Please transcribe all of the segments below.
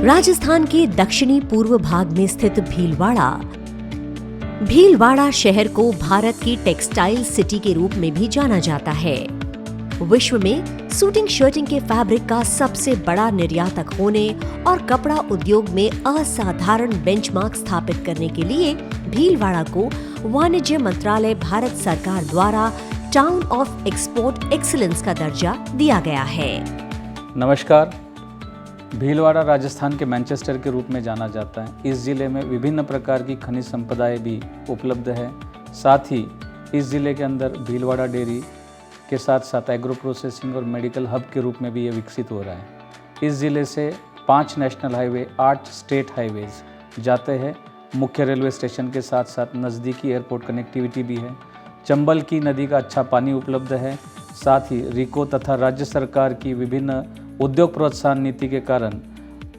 राजस्थान के दक्षिणी पूर्व भाग में स्थित भीलवाड़ा शहर को भारत की टेक्सटाइल सिटी के रूप में भी जाना जाता है। विश्व में सूटिंग शर्टिंग के फैब्रिक का सबसे बड़ा निर्यातक होने और कपड़ा उद्योग में असाधारण बेंचमार्क स्थापित करने के लिए भीलवाड़ा को वाणिज्य मंत्रालय भारत सरकार द्वारा टाउन ऑफ एक्सपोर्ट एक्सीलेंस का दर्जा दिया गया है। नमस्कार। भीलवाड़ा राजस्थान के मैनचेस्टर के रूप में जाना जाता है। इस ज़िले में विभिन्न प्रकार की खनिज संपदाएं भी उपलब्ध है। साथ ही इस ज़िले के अंदर भीलवाड़ा डेयरी के साथ साथ एग्रो प्रोसेसिंग और मेडिकल हब के रूप में भी ये विकसित हो रहा है। इस ज़िले से 5 नेशनल हाईवे, 8 स्टेट हाईवेज जाते हैं। मुख्य रेलवे स्टेशन के साथ साथ नज़दीकी एयरपोर्ट कनेक्टिविटी भी है। चंबल की नदी का अच्छा पानी उपलब्ध है। साथ ही रिको तथा राज्य सरकार की विभिन्न उद्योग प्रोत्साहन नीति के कारण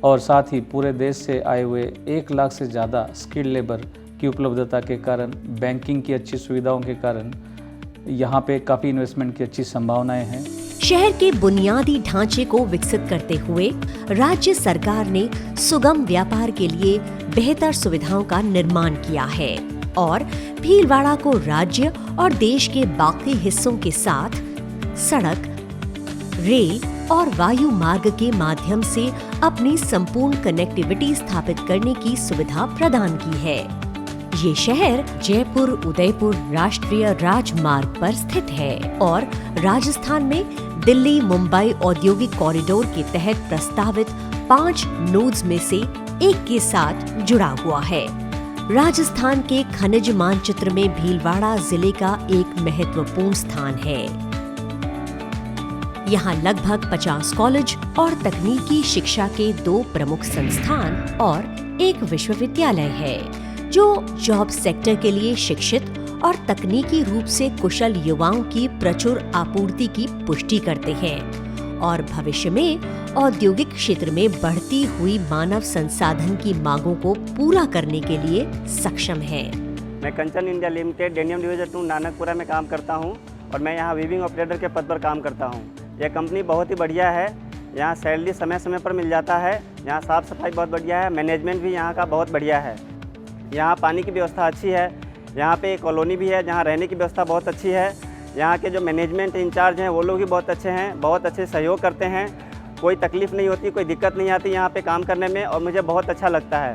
और साथ ही पूरे देश से आए हुए 1 लाख से ज़्यादा स्किल्ड लेबर की उपलब्धता के कारण, बैंकिंग की अच्छी सुविधाओं के कारण यहाँ पे काफ़ी इन्वेस्टमेंट की अच्छी संभावनाएं हैं। शहर के बुनियादी ढांचे को विकसित करते हुए राज्य सरकार ने सुगम व्यापार के लिए बेहतर सुविधाओं का निर्माण किया है और भीलवाड़ा को राज्य और देश के बाकी हिस्सों के साथ सड़क, रेल और वायु मार्ग के माध्यम से अपनी संपूर्ण कनेक्टिविटी स्थापित करने की सुविधा प्रदान की है। ये शहर जयपुर उदयपुर राष्ट्रीय राजमार्ग पर स्थित है और राजस्थान में दिल्ली मुंबई औद्योगिक कॉरिडोर के तहत प्रस्तावित 5 नोड्स में से एक के साथ जुड़ा हुआ है। राजस्थान के खनिज मानचित्र में भीलवाड़ा जिले का एक महत्वपूर्ण स्थान है। यहाँ लगभग 50 कॉलेज और तकनीकी शिक्षा के 2 प्रमुख संस्थान और एक विश्वविद्यालय है, जो जॉब सेक्टर के लिए शिक्षित और तकनीकी रूप से कुशल युवाओं की प्रचुर आपूर्ति की पुष्टि करते हैं और भविष्य में औद्योगिक क्षेत्र में बढ़ती हुई मानव संसाधन की मांगों को पूरा करने के लिए सक्षम है। मैं Kanchan India limited denim division 2 Nanakpura में काम करता हूं और मैं यहां वीविंग ऑपरेटर के पद पर काम करता हूं। यह कंपनी बहुत ही बढ़िया है। यहाँ सैलरी समय समय पर मिल जाता है। यहाँ साफ़ सफाई बहुत बढ़िया है। मैनेजमेंट भी यहाँ का बहुत बढ़िया है। यहाँ पानी की व्यवस्था अच्छी है। यहाँ पे एक कॉलोनी भी है जहाँ रहने की व्यवस्था बहुत अच्छी है। यहाँ के जो मैनेजमेंट इंचार्ज हैं वो लोग भी बहुत अच्छे हैं, बहुत अच्छे सहयोग करते हैं। कोई तकलीफ़ नहीं होती, कोई दिक्कत नहीं आती यहाँ पे काम करने में और मुझे बहुत अच्छा लगता है।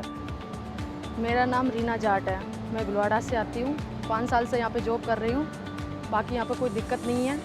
मेरा नाम रीना जाट है। मैं भीलवाड़ा से आती हूँ। 5 साल से यहाँ पे जॉब कर रही हूँ। बाकी यहाँ पे कोई दिक्कत नहीं है।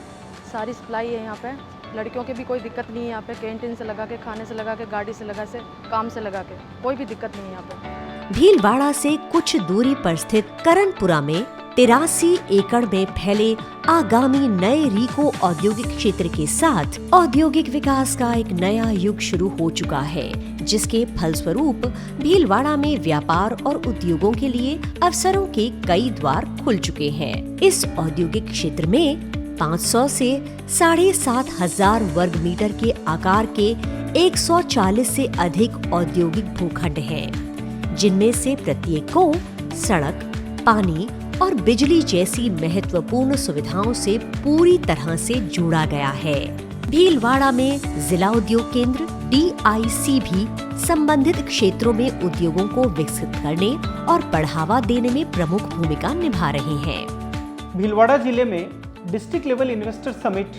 सारी सप्लाई है यहाँ पे। लड़कियों की भी कोई दिक्कत नहीं है यहाँ पे। कैंटीन से लगा के, खाने से लगा के, गाड़ी से लगा से, काम से लगा के, कोई भी दिक्कत नहीं है यहाँ पे। भीलवाड़ा से कुछ दूरी पर स्थित करणपुरा में 83 एकड़ में फैले आगामी नए रीको औद्योगिक क्षेत्र के साथ औद्योगिक विकास का एक नया युग शुरू हो चुका है, जिसके फलस्वरूप भीलवाड़ा में व्यापार और उद्योगों के लिए अवसरों के कई द्वार खुल चुके हैं। इस औद्योगिक क्षेत्र में 500 से 7,500 वर्ग मीटर के आकार के 140 से अधिक औद्योगिक भूखंड हैं, जिनमें से प्रत्येक को सड़क, पानी और बिजली जैसी महत्वपूर्ण सुविधाओं से पूरी तरह से जोड़ा गया है। भीलवाड़ा में जिला उद्योग केंद्र DIC भी संबंधित क्षेत्रों में उद्योगों को विकसित करने और बढ़ावा देने में प्रमुख भूमिका निभा रहे हैं। भीलवाड़ा जिले में डिस्ट्रिक्ट लेवल इन्वेस्टर समिट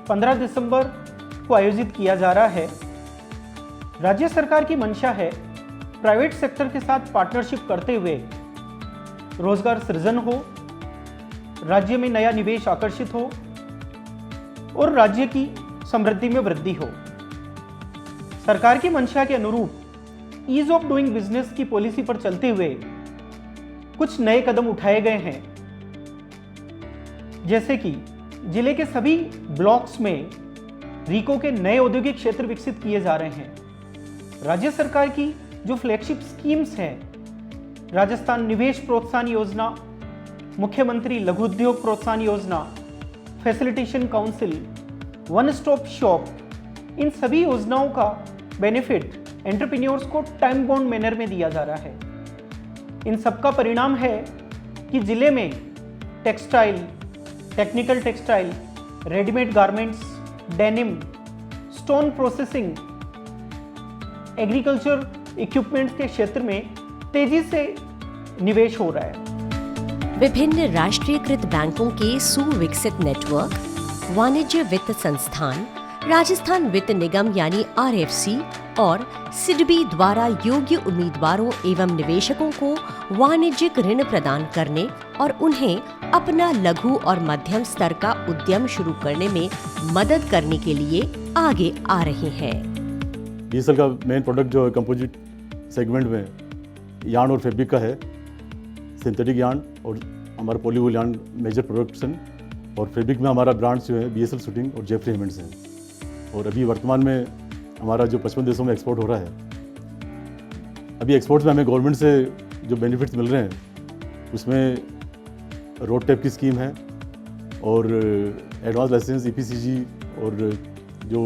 15 दिसंबर को आयोजित किया जा रहा है। राज्य सरकार की मंशा है प्राइवेट सेक्टर के साथ पार्टनरशिप करते हुए रोजगार सृजन हो, राज्य में नया निवेश आकर्षित हो और राज्य की समृद्धि में वृद्धि हो। सरकार की मंशा के अनुरूप ईज ऑफ डूइंग बिजनेस की पॉलिसी पर चलते हुए कुछ नए कदम उठाए गए हैं, जैसे कि जिले के सभी ब्लॉक्स में रीको के नए औद्योगिक क्षेत्र विकसित किए जा रहे हैं। राज्य सरकार की जो फ्लैगशिप स्कीम्स हैं, राजस्थान निवेश प्रोत्साहन योजना, मुख्यमंत्री लघु उद्योग प्रोत्साहन योजना, facilitation council, one stop shop, इन सभी योजनाओं का बेनिफिट एंटरप्रेन्योर्स को टाइम बाउंड मैनर में दिया जा रहा है। इन सबका परिणाम है कि जिले में textile, technical textile, readymade garments, denim, stone processing, agriculture equipments के क्षेत्र में तेजी से निवेश हो रहा है। विभिन्न राष्ट्रीयकृत बैंकों के सुविकसित नेटवर्क, वाणिज्य वित्त संस्थान, राजस्थान वित्त निगम यानी RFC और सिडबी द्वारा योग्य उम्मीदवारों एवं निवेशकों को वाणिज्यिक ऋण प्रदान करने और उन्हें अपना लघु और मध्यम स्तर का उद्यम शुरू करने में मदद करने के लिए आगे आ रहे हैं। BSL का मेन प्रोडक्ट जो है कंपोजिट सेगमेंट में यार्न और फैब्रिक का है, सिंथेटिक यार्न और हमारा पॉलीवूल यार्न मेजर प्रोडक्शन, और फैब्रिक में हमारा ब्रांड्स जो है BSL शूटिंग और जेफरी हेमंड्स हैं। और अभी वर्तमान में हमारा जो 55 देशों में एक्सपोर्ट हो रहा है। अभी एक्सपोर्ट्स में हमें गवर्नमेंट से जो बेनिफिट्स मिल रहे हैं उसमें रोड टैप की स्कीम है और एडवांस लाइसेंस EPCG और जो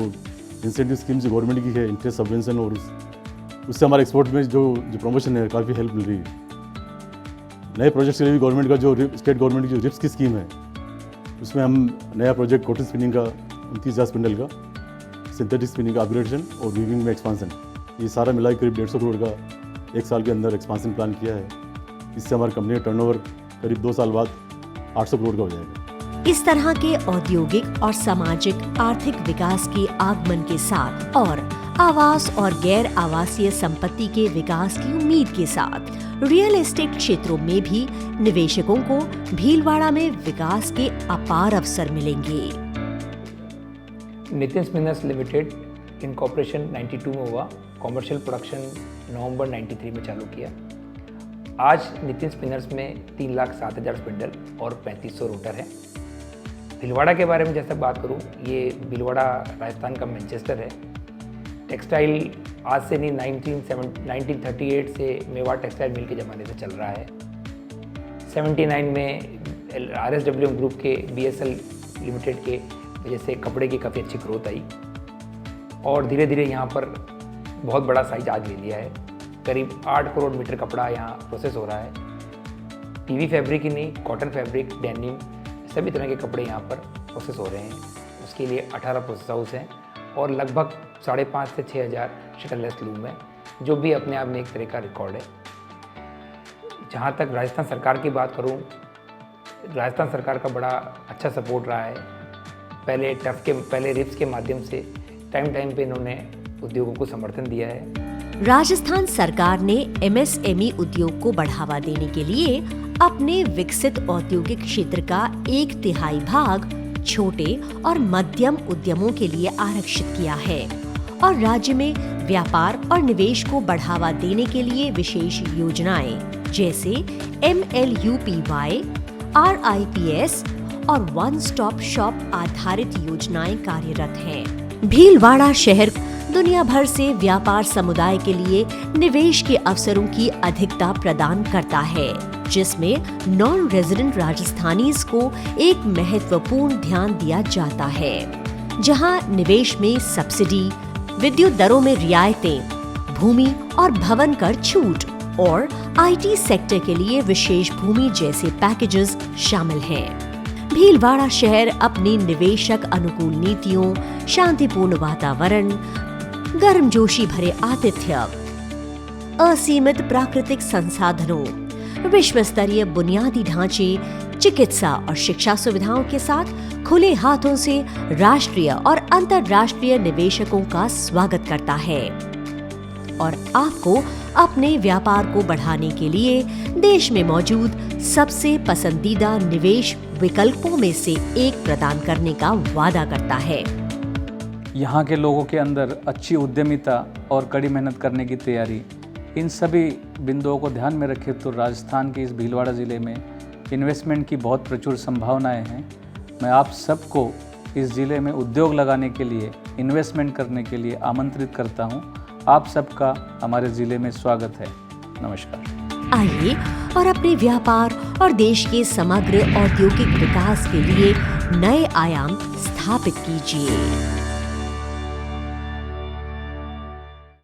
इंसेंटिव स्कीम्स गवर्नमेंट की है, इंटरेस्ट सबवेंशन, और उससे हमारे एक्सपोर्ट में जो प्रमोशन है काफ़ी हेल्प मिल रही है। नए प्रोजेक्ट्स के लिए भी गवर्नमेंट का जो स्टेट गवर्नमेंट की जो रिप्स की स्कीम है उसमें हम नया प्रोजेक्ट कॉटन स्पिनिंग का 29,000 स्पिंडल का, सिंथेटिक स्पिनिंग का अपग्रेडेशन और वीविंग में एक्सपांसन, ये सारा मिला करीब 150 करोड़ का 1 साल के अंदर एक्सपांसन प्लान किया है। इससे हमारी कंपनी का टर्नओवर करीब 2 साल बाद 800 करोड़ का हो जाएगा। इस तरह के औद्योगिक और सामाजिक आर्थिक विकास के आगमन के साथ और आवास और गैर आवासीय संपत्ति के विकास की उम्मीद के साथ रियल एस्टेट क्षेत्रों में भी निवेशकों को भीलवाड़ा में विकास के अपार अवसर मिलेंगे। नितिन स्पिनर्स लिमिटेड इनकॉर्पोरेशन 92 में हुआ, कॉमर्शियल प्रोडक्शन नवंबर 93 में चालू किया। आज नितिन स्पिनर्स में 3,07,000 स्पिंडल और 3500 रोटर है। भीलवाड़ा के बारे में जैसे बात करूं, ये भीलवाड़ा राजस्थान का मैनचेस्टर है। टेक्सटाइल आज से नहीं 1938 से मेवाड़ टेक्सटाइल मिल के ज़माने से चल रहा है। 79 में RSW ग्रुप के BSL लिमिटेड के वजह से कपड़े की काफ़ी अच्छी ग्रोथ आई और धीरे धीरे यहाँ पर बहुत बड़ा साइज आज ले लिया है। करीब 8 करोड़ मीटर कपड़ा यहाँ प्रोसेस हो रहा है। PV फैब्रिक ही नहीं, कॉटन फैब्रिक, डेनिम, सभी तरह के कपड़े यहाँ पर प्रोसेस हो रहे हैं। उसके लिए 18 प्रोसेस हाउस हैं और लगभग 5,500 से 6,000 शटरलेस लूम है, जो भी अपने आप में एक तरह का रिकॉर्ड है। जहाँ तक राजस्थान सरकार की बात करूँ, राजस्थान सरकार का बड़ा अच्छा सपोर्ट रहा है। पहले रिप्स के माध्यम से टाइम पे इन्होंने उद्योगों को समर्थन दिया है। राजस्थान सरकार ने MSME उद्योग को बढ़ावा देने के लिए अपने विकसित औद्योगिक क्षेत्र का 1/3 भाग छोटे और मध्यम उद्यमों के लिए आरक्षित किया है और राज्य में व्यापार और निवेश को बढ़ावा देने के लिए विशेष योजनाएं जैसे MLUPY, RIPS और वन स्टॉप शॉप आधारित योजनाएं कार्यरत हैं। भीलवाड़ा शहर दुनिया भर से व्यापार समुदाय के लिए निवेश के अवसरों की अधिकता प्रदान करता है, जिसमें नॉन रेजिडेंट राजस्थानीज को एक महत्वपूर्ण ध्यान दिया जाता है, जहां निवेश में सब्सिडी, विद्युत दरों में रियायतें, भूमि और भवन कर छूट और IT सेक्टर के लिए विशेष भूमि जैसे पैकेजेस शामिल हैं। भीलवाड़ा शहर अपनी निवेशक अनुकूल नीतियों, शांतिपूर्ण वातावरण, गर्मजोशी भरे आतिथ्य, असीमित प्राकृतिक संसाधनों, विश्व स्तरीय बुनियादी ढांचे, चिकित्सा और शिक्षा सुविधाओं के साथ खुले हाथों से राष्ट्रीय और अंतर्राष्ट्रीय निवेशकों का स्वागत करता है और आपको अपने व्यापार को बढ़ाने के लिए देश में मौजूद सबसे पसंदीदा निवेश विकल्पों में से एक प्रदान करने का वादा करता है। यहाँ के लोगों के अंदर अच्छी उद्यमिता और कड़ी मेहनत करने की तैयारी, इन सभी बिंदुओं को ध्यान में रखें तो राजस्थान के इस भीलवाड़ा ज़िले में इन्वेस्टमेंट की बहुत प्रचुर संभावनाएं हैं। मैं आप सबको इस ज़िले में उद्योग लगाने के लिए, इन्वेस्टमेंट करने के लिए आमंत्रित करता हूं। आप सबका हमारे ज़िले में स्वागत है। नमस्कार। आइए और अपने व्यापार और देश के समग्र औद्योगिक विकास के लिए नए आयाम स्थापित कीजिए।